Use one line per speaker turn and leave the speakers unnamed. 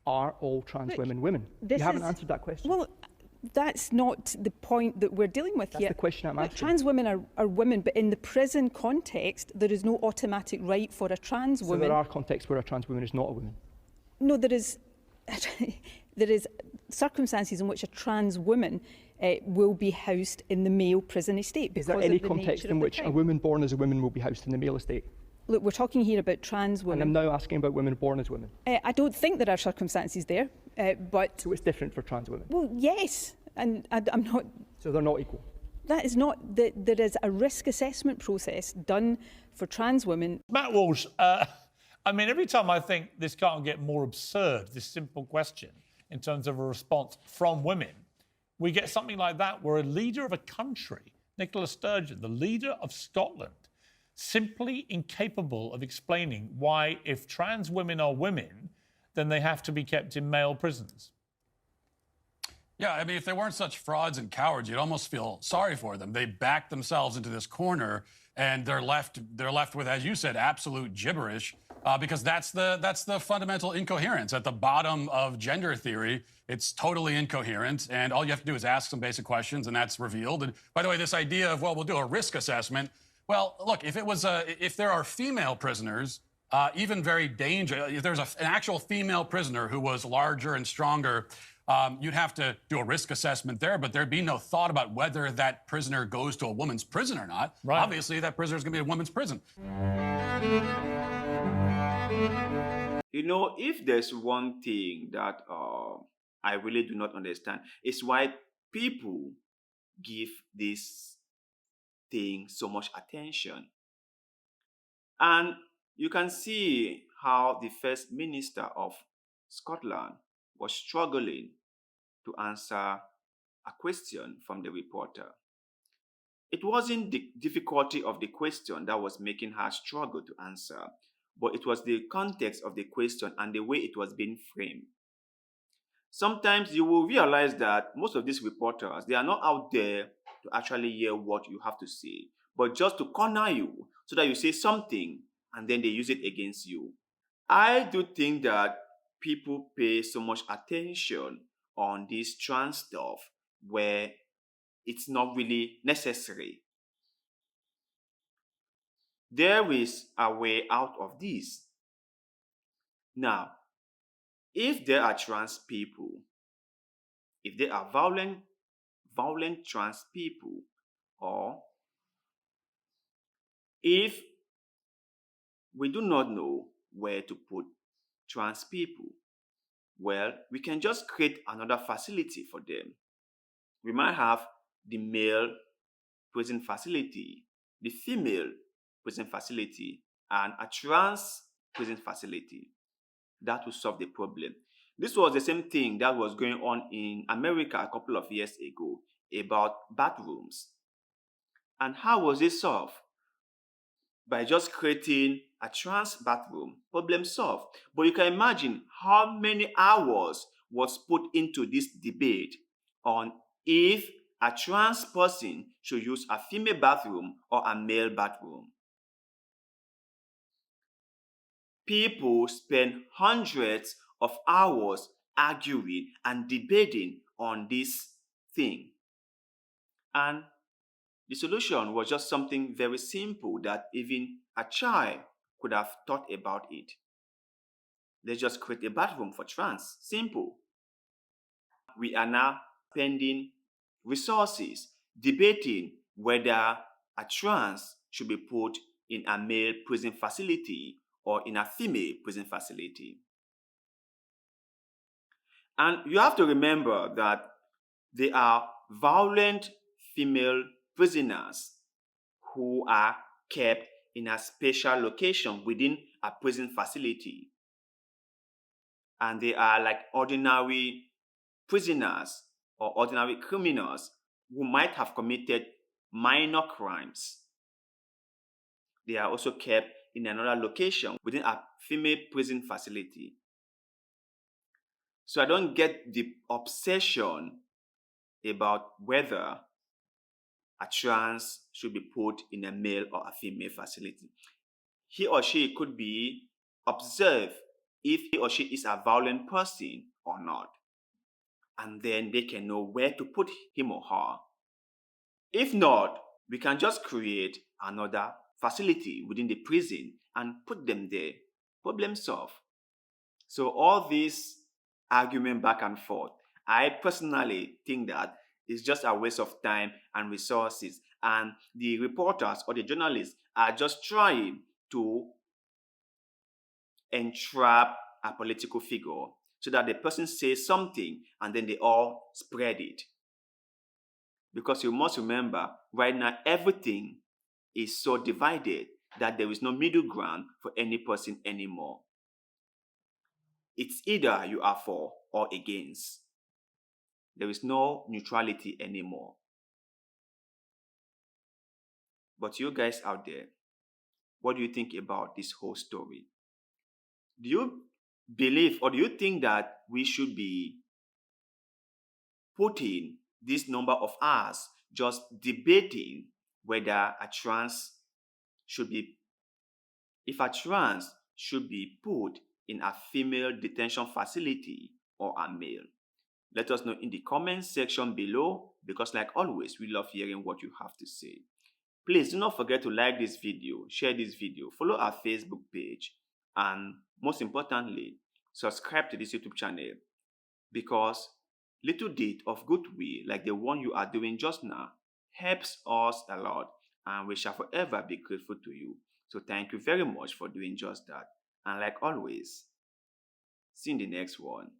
Are all trans women women? You haven't answered that question.
Well, that's not the point that we're dealing with
That's
here.
the question I'm asking.
Trans women are women, but in the prison context, there is no automatic right for a trans woman.
So there are contexts where a trans woman is not a woman?
No, there is circumstances in which a trans woman will be housed in the male prison estate.
Is there any context in which a woman born as a woman will be housed in the male estate?
Look, we're talking here about trans women.
And I'm now asking about women born as women.
I don't think there are circumstances there, but...
So it's different for trans women?
Well, yes, and I'm not...
So they're not equal?
That is not... There is a risk assessment process done for trans women.
Matt Walsh, I mean, every time I think this can't get more absurd, this simple question, in terms of a response from women, we get something like that where a leader of a country, Nicola Sturgeon, the leader of Scotland, simply incapable of explaining why, if trans women are women, then they have to be kept in male prisons.
Yeah, I mean, if they weren't such frauds and cowards, you'd almost feel sorry for them. They backed themselves into this corner, and they're left with, as you said, absolute gibberish, because that's the fundamental incoherence at the bottom of gender theory. It's totally incoherent, and all you have to do is ask some basic questions, and that's revealed. And by the way, this idea of, well, we'll do a risk assessment. Well, look, if there are female prisoners, even very dangerous, if there's an actual female prisoner who was larger and stronger, you'd have to do a risk assessment there, but there'd be no thought about whether that prisoner goes to a woman's prison or not. Right. Obviously, that prisoner is going to be a woman's prison.
You know, if there's one thing that I really do not understand, it's why people give this thing so much attention. And you can see how the First Minister of Scotland was struggling to answer a question from the reporter. It wasn't the difficulty of the question that was making her struggle to answer, but it was the context of the question and the way it was being framed. Sometimes you will realize that most of these reporters, they are not out there to actually hear what you have to say, but just to corner you so that you say something and then they use it against you. I do think that people pay so much attention on this trans stuff where it's not really necessary. There is a way out of this. Now, if there are trans people, if there are violent trans people, or if we do not know where to put trans people, well, we can just create another facility for them. We might have the male prison facility, the female prison facility, and a trans prison facility. That will solve the problem. This was the same thing that was going on in America a couple of years ago about bathrooms. And how was it solved? By just creating a trans bathroom. Problem solved. But you can imagine how many hours was put into this debate on if a trans person should use a female bathroom or a male bathroom. People spend hundreds of hours arguing and debating on this thing. And the solution was just something very simple that even a child could have thought about it. Let's just create a bathroom for trans. Simple. We are now spending resources debating whether a trans should be put in a male prison facility or in a female prison facility. And you have to remember that there are violent female prisoners who are kept in a special location within a prison facility. And they are like ordinary prisoners or ordinary criminals who might have committed minor crimes. They are also kept in another location within a female prison facility. So I don't get the obsession about whether a trans should be put in a male or a female facility. He or she could be observed if he or she is a violent person or not. And then they can know where to put him or her. If not, we can just create another facility within the prison and put them there. Problem solved. So all this argument back and forth, I personally think that it's just a waste of time and resources. And the reporters or the journalists are just trying to entrap a political figure so that the person says something and then they all spread it. Because you must remember, right now, everything is so divided that there is no middle ground for any person anymore. It's either you are for or against. There is no neutrality anymore. But you guys out there, what do you think about this whole story? Do you believe or do you think that we should be putting this number of hours just debating whether a trans should be, if a trans should be put in a female detention facility or a male? Let us know in the comment section below, because like always, we love hearing what you have to say. Please do not forget to like this video, share this video, follow our Facebook page, and most importantly, subscribe to this YouTube channel, because little deed of goodwill like the one you are doing just now helps us a lot, and we shall forever be grateful to you. So thank you very much for doing just that. And like always, see you in the next one.